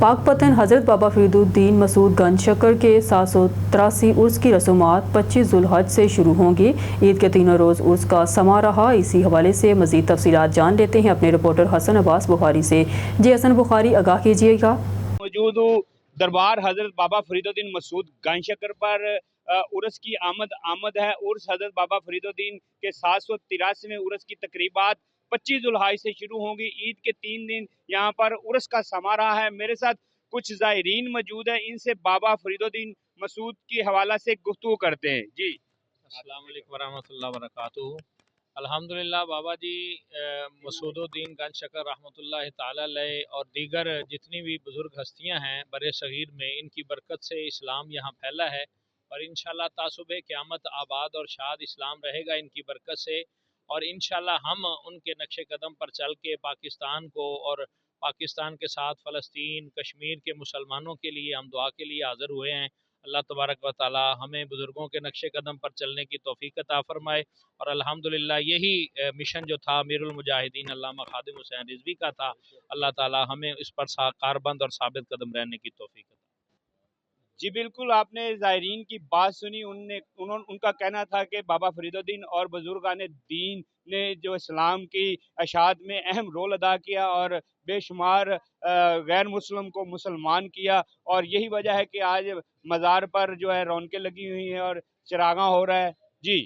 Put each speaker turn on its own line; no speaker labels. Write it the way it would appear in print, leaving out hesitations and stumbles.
पाक पतन हज़रत बाबा फरीदुद्दीन मसूद गंज शक्कर के 783 उर्स की रसूमात 25 ज़ुल्हज से शुरू होंगी। ईद के तीनों रोज़ उर्स का समा रहा। इसी हवाले से मज़ीद तफसीलात जान लेते हैं अपने रिपोर्टर हसन अब्बास बुखारी से। जी हसन बुखारी, आगाह कीजिएगा।
मौजूद दरबार हजरत बाबा फरीदुद्दीन मसूद गंज शक्कर पर उर्स की आमद है। उर्स हजरत बाबा फरीदुद्दीन के 783वें उर्स की तकरीबात 25 जुल्हाज से शुरू होंगी। ईद के 3 दिन यहाँ पर उर्स का समा रहा है। मेरे साथ कुछ ज़ायरीन मौजूद है, इनसे बाबा फरीदुद्दीन मसूद की हवाला से गुफ्तगू करते हैं। जी
अस्सलाम वालेकुम वरहमतुल्लाहि वबरकातुहू। अल्हम्दुलिल्लाह बाबा जी मसूदुद्दीन गंज शक्कर रहमतुल्लाहि ताला अलैह और दीगर जितनी भी बुज़ुर्ग हस्तियां हैं बरे सग़ीर में, इनकी बरकत से इस्लाम यहाँ फैला है और इंशाअल्लाह तासुबे क़यामत आबाद और शाद इस्लाम रहेगा इनकी बरकत से। और इंशाअल्लाह हम उनके नक्शे कदम पर चल के पाकिस्तान को और पाकिस्तान के साथ फ़लस्तीन कश्मीर के मुसलमानों के लिए हम दुआ के लिए हाज़िर हुए हैं। अल्लाह तबारक व तआला हमें बुज़ुर्गों के नक्शे कदम पर चलने की तौफ़ीक़ अता फ़रमाए। और अल्हम्दुलिल्लाह यही मिशन जो था अमीरुल मुजाहिदीन अल्लामा खादिम हुसैन रिज़वी का था। अल्लाह ताला हमें इस पर कारबंद और साबित कदम रहने की तौफ़ीक़ अता।
जी बिल्कुल, आपने ज़ायरीन की बात सुनी। उनका कहना था कि बाबा फरीदुद्दीन और बुजुर्गान दीन ने जो इस्लाम की अशात में अहम रोल अदा किया और बेशुमार गैर मुस्लिम को मुसलमान किया, और यही वजह है कि आज मज़ार पर जो है रौनकें लगी हुई हैं और चरागां हो रहा है। जी।